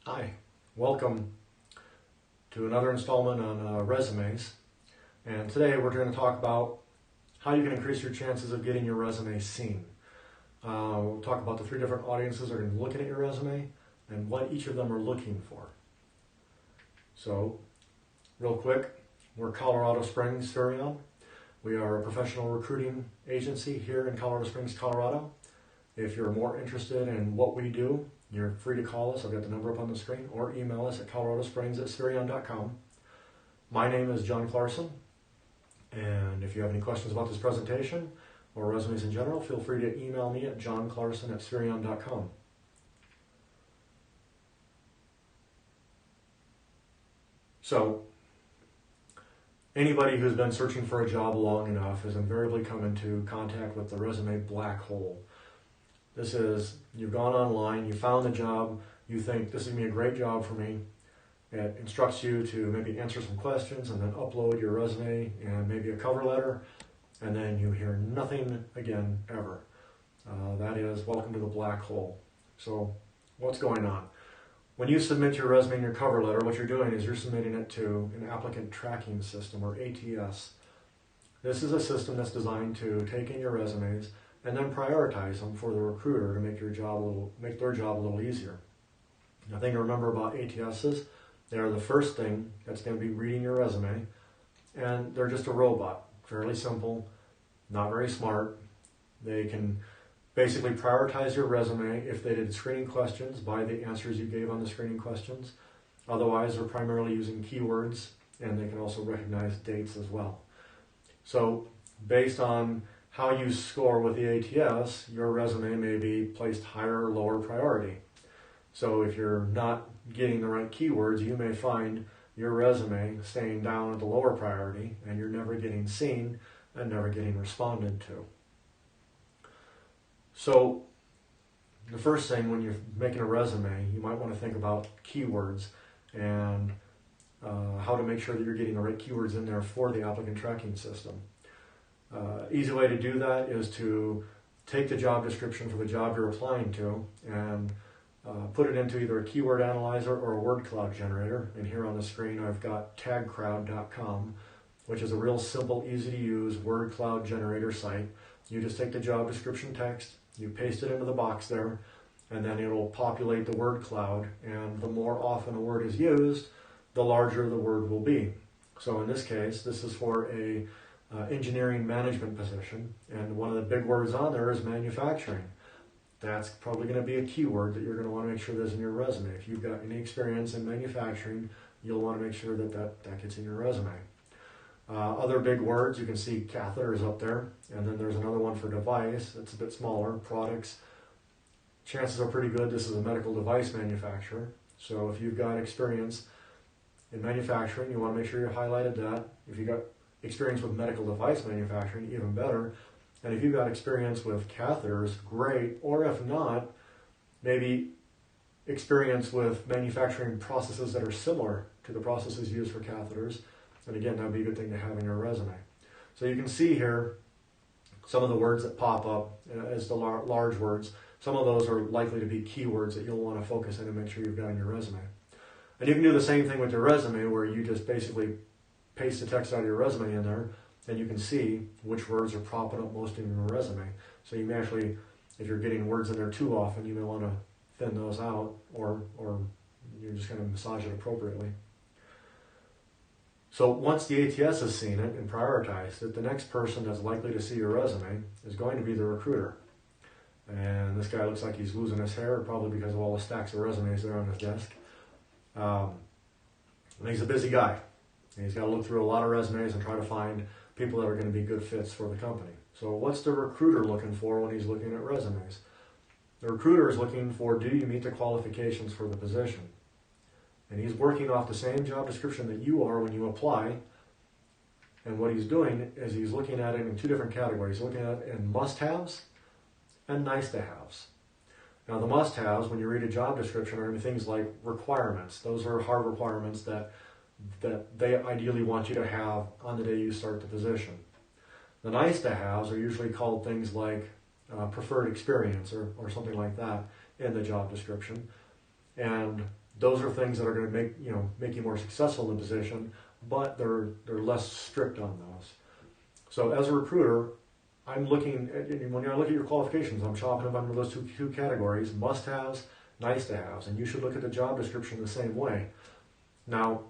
Hi, welcome to another installment on resumes. And today we're going to talk about how you can increase your chances of getting your resume seen. We'll talk about the three different audiences that are going to be looking at your resume and what each of them are looking for. So, real quick, we're Colorado Springs, Surion. We are a professional recruiting agency here in Colorado Springs, Colorado. If you're more interested in what we do, you're free to call us. I've got the number up on the screen, or email us at coloradosprings@surion.com. My name is John Clarkson, and if you have any questions about this presentation or resumes in general, feel free to email me at johnclarkson@surion.com. So, anybody who's been searching for a job long enough has invariably come into contact with the resume black hole. This is, you've gone online, you found the job, you think this is going to be a great job for me. It instructs you to maybe answer some questions and then upload your resume and maybe a cover letter, and then you hear nothing again ever. That is, welcome to the black hole. So what's going on? When you submit your resume and your cover letter, what you're doing is you're submitting it to an applicant tracking system, or ATS. This is a system that's designed to take in your resumes and then prioritize them for the recruiter to make their job a little easier. The thing to remember about ATSs, they are the first thing that's going to be reading your resume, and they're just a robot. Fairly simple, not very smart. They can basically prioritize your resume if they did screening questions by the answers you gave on the screening questions. Otherwise, they're primarily using keywords, and they can also recognize dates as well. So, based on how you score with the ATS, your resume may be placed higher or lower priority. So if you're not getting the right keywords, you may find your resume staying down at the lower priority, and you're never getting seen and never getting responded to. So the first thing when you're making a resume, you might want to think about keywords and how to make sure that you're getting the right keywords in there for the applicant tracking system. Easy way to do that is to take the job description for the job you're applying to and put it into either a keyword analyzer or a word cloud generator. And here on the screen I've got tagcrowd.com, which is a real simple, easy to use word cloud generator site. You just take the job description text, you paste it into the box there, and then it'll populate the word cloud, and the more often a word is used, the larger the word will be. So in this case, this is for a engineering management position, and one of the big words on there is manufacturing. That's probably going to be a keyword that you're going to want to make sure that's in your resume. If you've got any experience in manufacturing, you'll want to make sure that gets in your resume. Other big words, you can see catheters up there, and then there's another one for device. It's a bit smaller, products. Chances are pretty good this is a medical device manufacturer. So if you've got experience in manufacturing, you want to make sure you highlighted that. If you've got experience with medical device manufacturing, even better. And if you've got experience with catheters, great. Or if not, maybe experience with manufacturing processes that are similar to the processes used for catheters. And again, that would be a good thing to have in your resume. So you can see here some of the words that pop up as the large words. Some of those are likely to be keywords that you'll want to focus in and make sure you've got in your resume. And you can do the same thing with your resume, where you just basically paste the text out of your resume in there, and you can see which words are popping up most in your resume. So you may actually, if you're getting words in there too often, you may want to thin those out, or you're just going to massage it appropriately. So once the ATS has seen it and prioritized it, the next person that's likely to see your resume is going to be the recruiter. And this guy looks like he's losing his hair, probably because of all the stacks of resumes there on his desk. And he's a busy guy. And he's got to look through a lot of resumes and try to find people that are going to be good fits for the company. So what's the recruiter looking for when he's looking at resumes? The recruiter is looking for, do you meet the qualifications for the position? And he's working off the same job description that you are when you apply. And what he's doing is he's looking at it in two different categories. He's looking at it in must-haves and nice-to-haves. Now the must-haves, when you read a job description, are things like requirements. Those are hard requirements that they ideally want you to have on the day you start the position. The nice-to-haves are usually called things like preferred experience or something like that in the job description. And those are things that are going to make you more successful in the position, but they're less strict on those. So as a recruiter, I'm looking at, when I look at your qualifications, I'm chopping them under those two categories: must-haves, nice-to-haves, and you should look at the job description the same way. Now,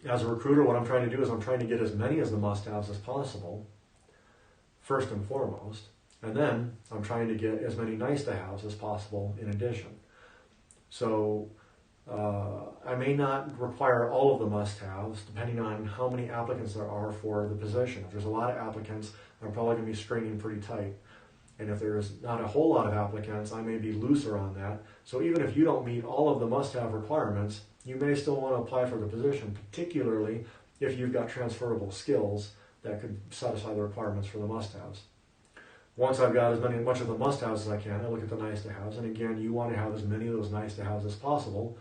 as a recruiter, what I'm trying to do is I'm trying to get as many as the must-haves as possible, first and foremost, and then I'm trying to get as many nice-to-haves as possible in addition. So I may not require all of the must-haves, depending on how many applicants there are for the position. If there's a lot of applicants, I'm probably going to be screening pretty tight. And if there's not a whole lot of applicants, I may be looser on that. So even if you don't meet all of the must-have requirements, you may still want to apply for the position, particularly if you've got transferable skills that could satisfy the requirements for the must-haves. Once I've got much of the must-haves as I can, I look at the nice-to-haves. And again, you want to have as many of those nice-to-haves as possible.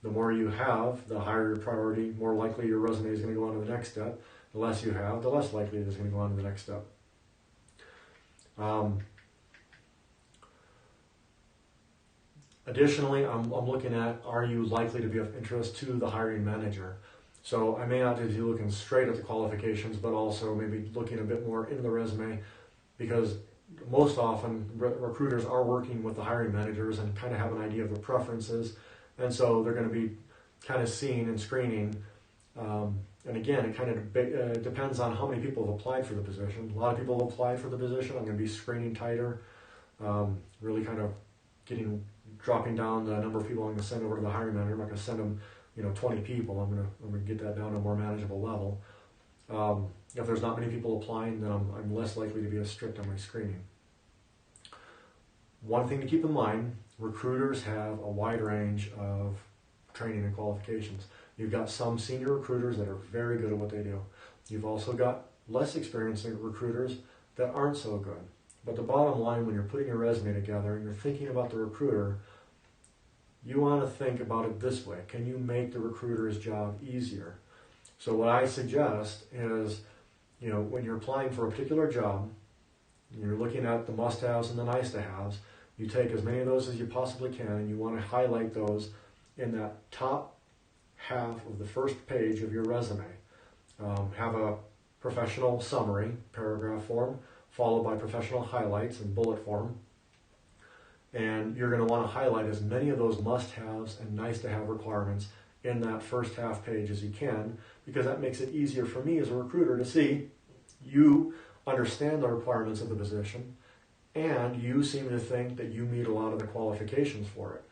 The more you have, the higher your priority, more likely your resume is going to go on to the next step. The less you have, the less likely it is going to go on to the next step. Additionally, I'm looking at, are you likely to be of interest to the hiring manager? So I may not just be looking straight at the qualifications, but also maybe looking a bit more into the resume, because most often recruiters are working with the hiring managers and kind of have an idea of their preferences. And so they're going to be kind of seeing and screening. And again, it kind of depends on how many people have applied for the position. A lot of people have applied for the position. I'm going to be screening tighter, really kind of dropping down the number of people I'm going to send over to the hiring manager. I'm not going to send them, 20 people. I'm going to get that down to a more manageable level. If there's not many people applying, then I'm less likely to be as strict on my screening. One thing to keep in mind, recruiters have a wide range of training and qualifications. You've got some senior recruiters that are very good at what they do. You've also got less experienced recruiters that aren't so good. But the bottom line, when you're putting your resume together and you're thinking about the recruiter, you want to think about it this way. Can you make the recruiter's job easier? So what I suggest is, when you're applying for a particular job, you're looking at the must-haves and the nice-to-haves, you take as many of those as you possibly can, and you want to highlight those in that top half of the first page of your resume. Have a professional summary, paragraph form, followed by professional highlights in bullet form. And you're going to want to highlight as many of those must-haves and nice-to-have requirements in that first half page as you can, because that makes it easier for me as a recruiter to see you understand the requirements of the position, and you seem to think that you meet a lot of the qualifications for it.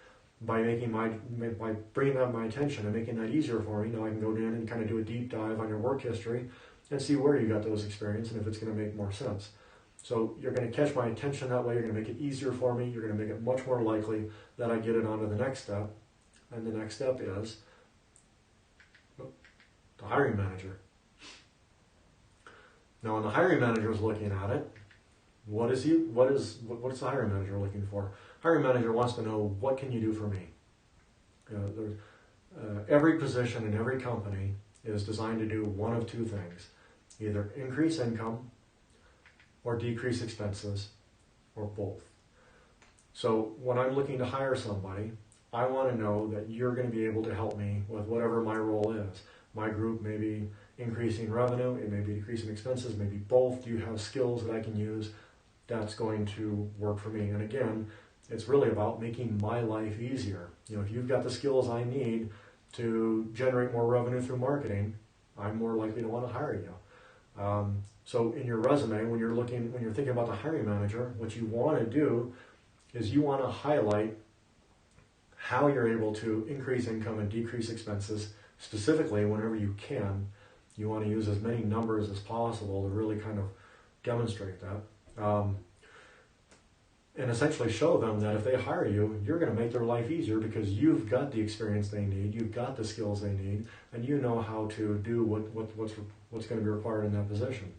By bringing that to my attention and making that easier for me, now I can go in and kind of do a deep dive on your work history and see where you got those experience and if it's going to make more sense. So you're going to catch my attention that way. You're going to make it easier for me. You're going to make it much more likely that I get it on to the next step. And the next step is the hiring manager. Now, when the hiring manager is looking at it, what's the hiring manager looking for? Hiring manager wants to know, what can you do for me? Every position in every company is designed to do one of two things: either increase income or decrease expenses, or both. So when I'm looking to hire somebody, I want to know that you're going to be able to help me with whatever my role is. My group may be increasing revenue, it may be decreasing expenses, maybe both. Do you have skills that I can use that's going to work for me? And again, it's really about making my life easier. If you've got the skills I need to generate more revenue through marketing, I'm more likely to want to hire you. So in your resume, when you're thinking about the hiring manager, what you want to do is you want to highlight how you're able to increase income and decrease expenses. Specifically, whenever you can, you want to use as many numbers as possible to really kind of demonstrate that. And essentially show them that if they hire you, you're going to make their life easier because you've got the experience they need, you've got the skills they need, and you know how to do what's going to be required in that position.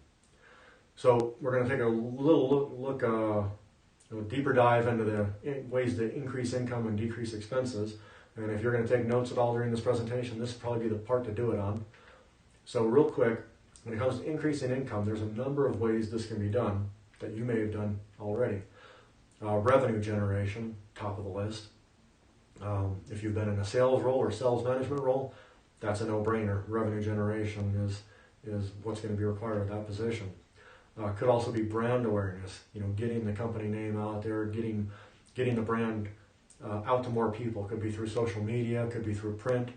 So we're going to take a little look a deeper dive into the ways to increase income and decrease expenses. And if you're going to take notes at all during this presentation, this will probably be the part to do it on. So real quick, when it comes to increasing income, there's a number of ways this can be done that you may have done already. Revenue generation, top of the list. If you've been in a sales role or sales management role, that's a no-brainer. Revenue generation is what's going to be required of that position. Could also be brand awareness, getting the company name out there, getting the brand out to more people. Could be through social media, could be through print,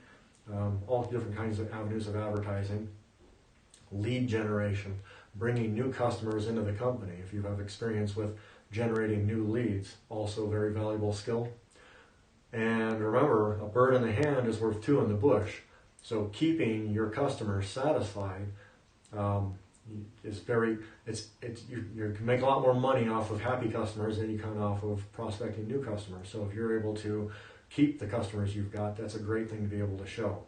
all different kinds of avenues of advertising. Lead generation, bringing new customers into the company. If you have experience with generating new leads, also a very valuable skill. And remember, a bird in the hand is worth two in the bush. So keeping your customers satisfied is you can make a lot more money off of happy customers than you can off of prospecting new customers. So if you're able to keep the customers you've got, that's a great thing to be able to show.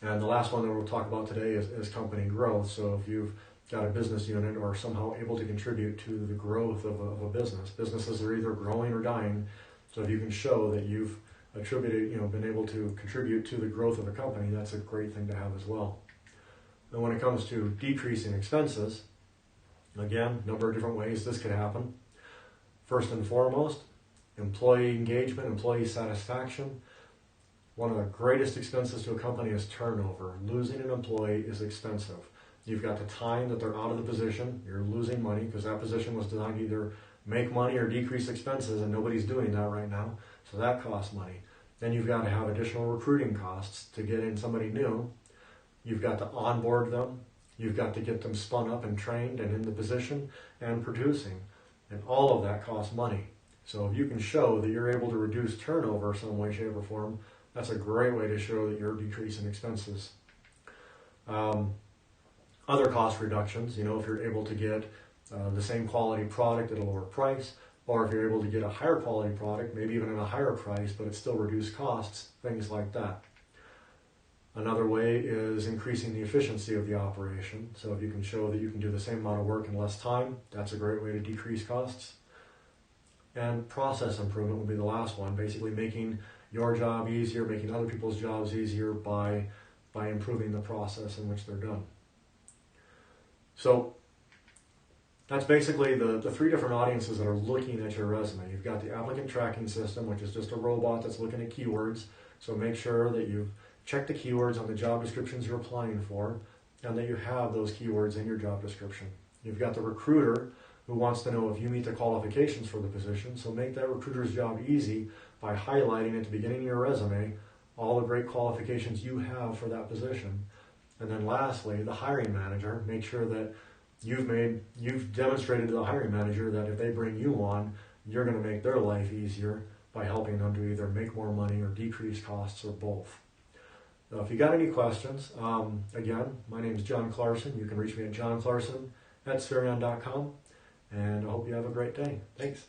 And the last one that we'll talk about today is company growth. So if you've got a business unit or somehow able to contribute to the growth of a business, businesses are either growing or dying. So if you can show that you've been able to contribute to the growth of a company, that's a great thing to have as well. Now when it comes to decreasing expenses, again, a number of different ways this could happen. First and foremost, employee engagement, employee satisfaction. One of the greatest expenses to a company is turnover. Losing an employee is expensive. You've got the time that they're out of the position, you're losing money because that position was designed to either make money or decrease expenses, and nobody's doing that right now, so that costs money. Then you've got to have additional recruiting costs to get in somebody new. You've got to onboard them. You've got to get them spun up and trained and in the position and producing. And all of that costs money. So if you can show that you're able to reduce turnover some way, shape, or form, that's a great way to show that you're decreasing expenses. Other cost reductions, if you're able to get the same quality product at a lower price, or if you're able to get a higher quality product, maybe even at a higher price, but it still reduced costs, things like that. Another way is increasing the efficiency of the operation. So if you can show that you can do the same amount of work in less time, that's a great way to decrease costs. And process improvement would be the last one, basically making your job easier, making other people's jobs easier by improving the process in which they're done. So that's basically the three different audiences that are looking at your resume. You've got the applicant tracking system, which is just a robot that's looking at keywords. So make sure that you've checked the keywords on the job descriptions you're applying for, and that you have those keywords in your job description. You've got the recruiter who wants to know if you meet the qualifications for the position. So make that recruiter's job easy by highlighting at the beginning of your resume all the great qualifications you have for that position. And then lastly, the hiring manager, make sure that you've demonstrated to the hiring manager that if they bring you on, you're going to make their life easier by helping them to either make more money or decrease costs or both. Now, if you got any questions, again, my name is John Clarson. You can reach me at johnclarson@spherion.com, and I hope you have a great day. Thanks.